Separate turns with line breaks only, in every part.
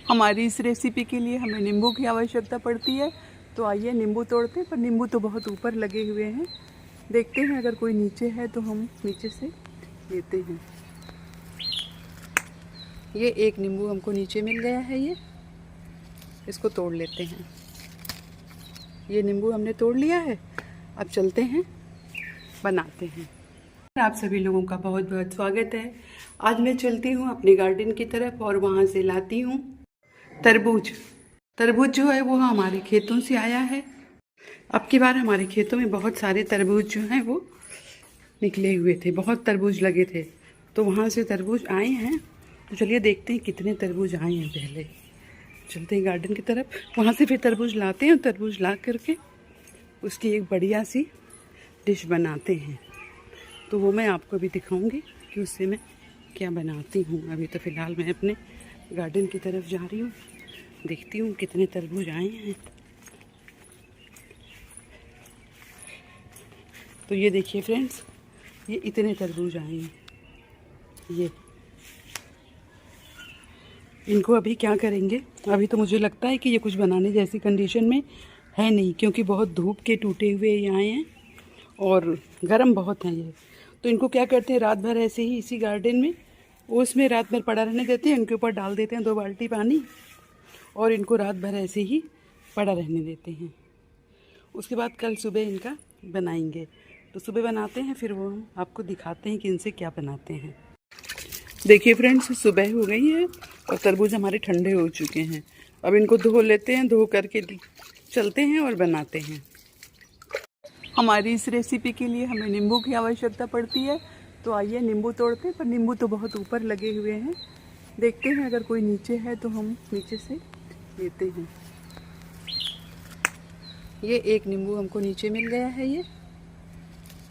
हमारी इस रेसिपी के लिए हमें नींबू की आवश्यकता पड़ती है। तो आइए नींबू तोड़ते हैं, पर नींबू तो बहुत ऊपर लगे हुए हैं। देखते हैं अगर कोई नीचे है तो हम नीचे से लेते हैं। ये एक नींबू हमको नीचे मिल गया है, ये इसको तोड़ लेते हैं। ये नींबू हमने तोड़ लिया है। अब चलते हैं, बनाते हैं। आप सभी लोगों का बहुत बहुत स्वागत है। आज मैं चलती हूँ अपने गार्डन की तरफ और वहाँ से लाती हूँ तरबूज। तरबूज जो है वो हमारे खेतों से आया है। अब की बार हमारे खेतों में बहुत सारे तरबूज जो हैं वो निकले हुए थे, बहुत तरबूज लगे थे, तो वहाँ से तरबूज आए हैं। तो चलिए देखते हैं कितने तरबूज आए हैं। पहले चलते हैं गार्डन की तरफ, वहाँ से फिर तरबूज लाते हैं। तरबूज ला करके उसकी एक बढ़िया सी डिश बनाते हैं। तो वो मैं आपको भी दिखाऊंगी कि उससे मैं क्या बनाती हूँ। अभी तो फ़िलहाल मैं अपने गार्डन की तरफ जा रही हूँ, देखती हूँ कितने तरबूज आए हैं। तो ये देखिए फ्रेंड्स, ये इतने तरबूज आए हैं। ये इनको अभी क्या करेंगे, अभी तो मुझे लगता है कि ये कुछ बनाने जैसी कंडीशन में है नहीं, क्योंकि बहुत धूप के टूटे हुए ये आए हैं और गर्म बहुत हैं ये। तो इनको क्या करते हैं, रात भर ऐसे ही इसी गार्डन में उसमें रात भर पड़ा रहने देते हैं। इनके ऊपर डाल देते हैं 2 बाल्टी पानी और इनको रात भर ऐसे ही पड़ा रहने देते हैं। उसके बाद कल सुबह इनका बनाएंगे। तो सुबह बनाते हैं, फिर वो हम आपको दिखाते हैं कि इनसे क्या बनाते हैं। देखिए फ्रेंड्स, सुबह हो गई है और तरबूज हमारे ठंडे हो चुके हैं। अब इनको धो लेते हैं, धो करके चलते हैं और बनाते हैं। हमारी इस रेसिपी के लिए हमें नींबू की आवश्यकता पड़ती है। तो आइए नींबू तोड़ते हैं, पर नींबू तो बहुत ऊपर लगे हुए हैं। देखते हैं अगर कोई नीचे है तो हम नीचे से लेते हैं। ये एक नींबू हमको नीचे मिल गया है, ये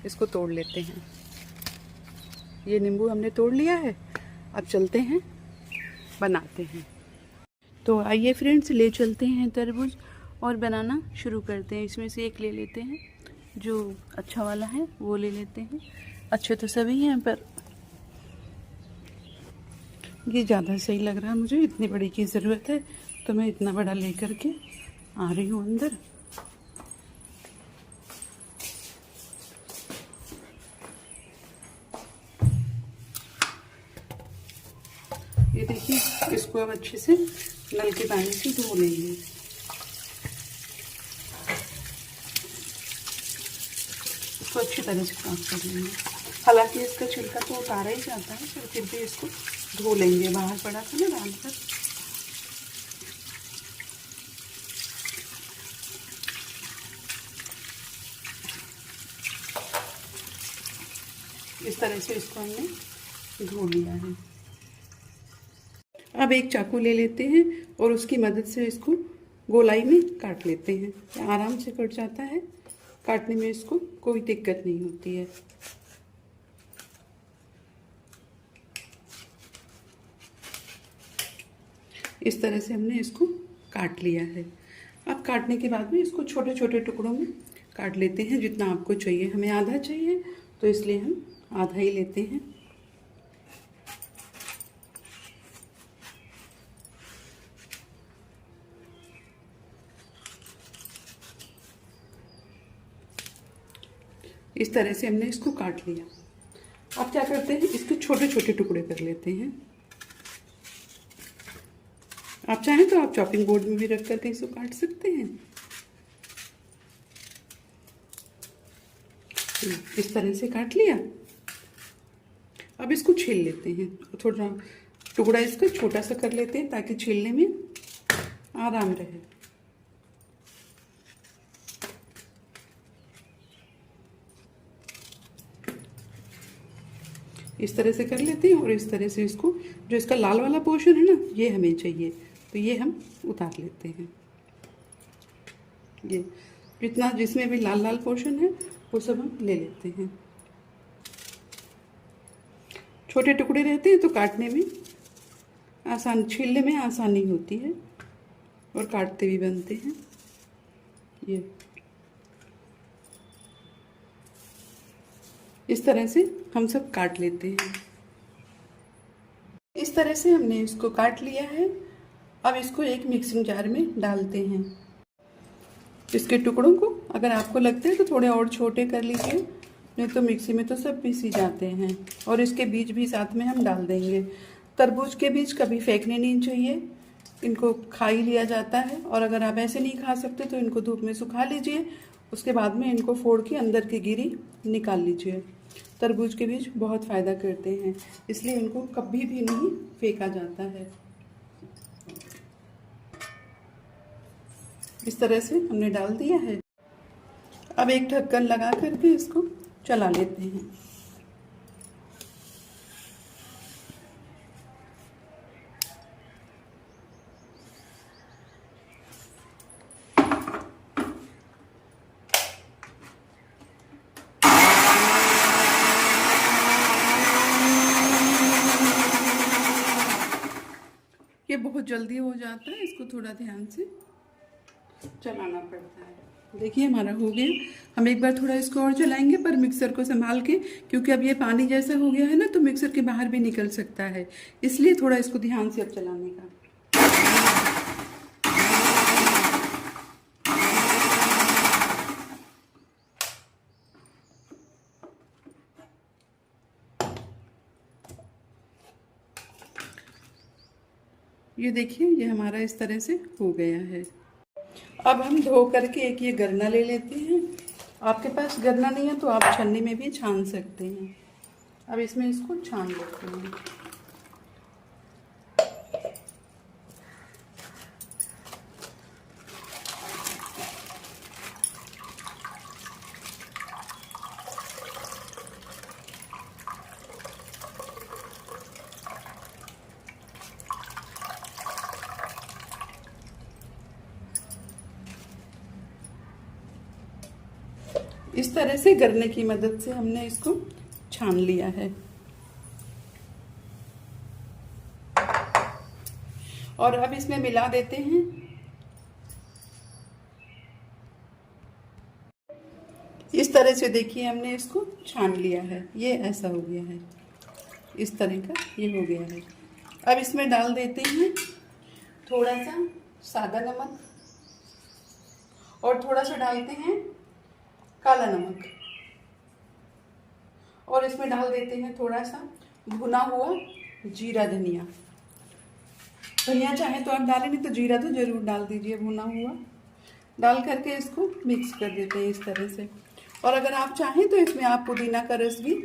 इसको तोड़ लेते हैं। ये नींबू हमने तोड़ लिया है। अब चलते हैं, बनाते हैं। तो आइए फ्रेंड्स, ले चलते हैं तरबूज और बनाना शुरू करते हैं। इसमें से एक ले लेते हैं, जो अच्छा वाला है वो ले लेते हैं। अच्छे तो सभी हैं, पर ये ज़्यादा सही लग रहा है मुझे। इतनी बड़ी की ज़रूरत है तो मैं इतना बड़ा ले करके आ रही हूँ अंदर। ये देखिए, इसको अब अच्छे से नल के पानी से धो लेंगे। इसको अच्छी तरह से साफ कर लेंगे। हालांकि इसका छिलका तो उतारा ही जाता है, पर फिर भी इसको धो लेंगे। बाहर पड़ा था ना डाल कर। इस तरह से इसको हमने धो लिया है। अब एक चाकू ले लेते हैं और उसकी मदद से इसको गोलाई में काट लेते हैं। आराम से कट जाता है, काटने में इसको कोई दिक्कत नहीं होती है। इस तरह से हमने इसको काट लिया है। अब काटने के बाद में इसको छोटे छोटे टुकड़ों में काट लेते हैं, जितना आपको चाहिए। हमें आधा चाहिए तो इसलिए हम आधा ही लेते हैं। इस तरह से हमने इसको काट लिया। अब क्या करते हैं, इसके छोटे छोटे टुकड़े कर लेते हैं। आप चाहें तो आप चॉपिंग बोर्ड में भी रख करके इसको काट सकते हैं। इस तरह से काट लिया। अब इसको छील लेते हैं। थोड़ा टुकड़ा इसका छोटा सा कर लेते हैं ताकि छीलने में आराम रहे। इस तरह से कर लेते हैं और इस तरह से इसको, जो इसका लाल वाला पोर्शन है ना, ये हमें चाहिए, तो ये हम उतार लेते हैं। ये जितना जिसमें भी लाल लाल पोर्शन है वो सब हम ले लेते हैं। छोटे टुकड़े रहते हैं तो काटने में आसान, छीलने में आसानी होती है और काटते भी बनते हैं। ये इस तरह से हम सब काट लेते हैं। इस तरह से हमने इसको काट लिया है। अब इसको एक मिक्सिंग जार में डालते हैं। इसके टुकड़ों को अगर आपको लगता है तो थोड़े और छोटे कर लीजिए, नहीं तो मिक्सी में तो सब पीस ही जाते हैं। और इसके बीज भी साथ में हम डाल देंगे। तरबूज के बीज कभी फेंकने नहीं चाहिए, इनको खा ही लिया जाता है। और अगर आप ऐसे नहीं खा सकते तो इनको धूप में सुखा लीजिए, उसके बाद में इनको फोड़ के अंदर की गिरी निकाल लीजिए। तरबूज के बीज बहुत फ़ायदा करते हैं, इसलिए इनको कभी भी नहीं फेंका जाता है। इस तरह से हमने डाल दिया है। अब एक ढक्कन लगा करके इसको चला लेते हैं। ये बहुत जल्दी हो जाता है, इसको थोड़ा ध्यान से चलाना पड़ता है। देखिए हमारा हो गया। हम एक बार थोड़ा इसको और चलाएंगे, पर मिक्सर को संभाल के, क्योंकि अब ये पानी जैसा हो गया है ना, तो मिक्सर के बाहर भी निकल सकता है, इसलिए थोड़ा इसको ध्यान से अब चलाने का। ये देखिए ये हमारा इस तरह से हो गया है। अब हम धो करके एक ये गरना ले लेते हैं। आपके पास गरना नहीं है तो आप छन्नी में भी छान सकते हैं। अब इसमें इसको छान लेते हैं। इस तरह से गरने की मदद से हमने इसको छान लिया है। और अब इसमें मिला देते हैं। इस तरह से देखिए हमने इसको छान लिया है, ये ऐसा हो गया है, इस तरह का ये हो गया है। अब इसमें डाल देते हैं थोड़ा सा सादा नमक और थोड़ा सा डालते हैं काला नमक, और इसमें डाल देते हैं थोड़ा सा भुना हुआ जीरा धनिया। धनिया चाहे तो आप डालें, नहीं तो जीरा तो जरूर डाल दीजिए भुना हुआ। डाल करके इसको मिक्स कर देते हैं इस तरह से। और अगर आप चाहें तो इसमें आप पुदीना का रस भी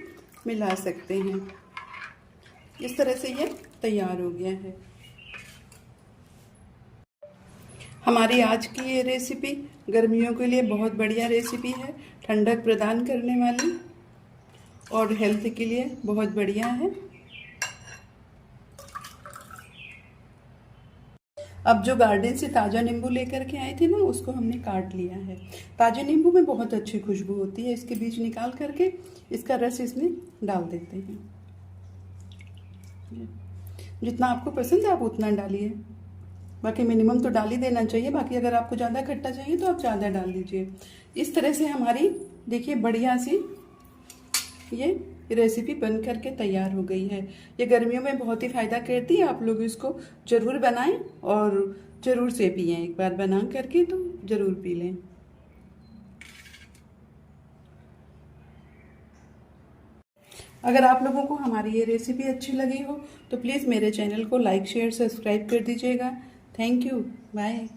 मिला सकते हैं। इस तरह से ये तैयार हो गया है। हमारी आज की ये रेसिपी गर्मियों के लिए बहुत बढ़िया रेसिपी है, ठंडक प्रदान करने वाली और हेल्थ के लिए बहुत बढ़िया है। अब जो गार्डन से ताज़ा नींबू लेकर के आए थे ना, उसको हमने काट लिया है। ताज़े नींबू में बहुत अच्छी खुशबू होती है। इसके बीज निकाल करके इसका रस इसमें डाल देते हैं। जितना आपको पसंद है आप उतना डालिए, बाकी मिनिमम तो डाल ही देना चाहिए। बाकी अगर आपको ज़्यादा खट्टा चाहिए तो आप ज़्यादा डाल दीजिए। इस तरह से हमारी देखिए बढ़िया सी ये रेसिपी बन करके तैयार हो गई है। ये गर्मियों में बहुत ही फ़ायदा करती है। आप लोग इसको ज़रूर बनाएं और ज़रूर से पिएं। एक बार बना करके तो ज़रूर पी लें। अगर आप लोगों को हमारी ये रेसिपी अच्छी लगी हो तो प्लीज़ मेरे चैनल को लाइक शेयर सब्सक्राइब कर दीजिएगा। Thank you, bye.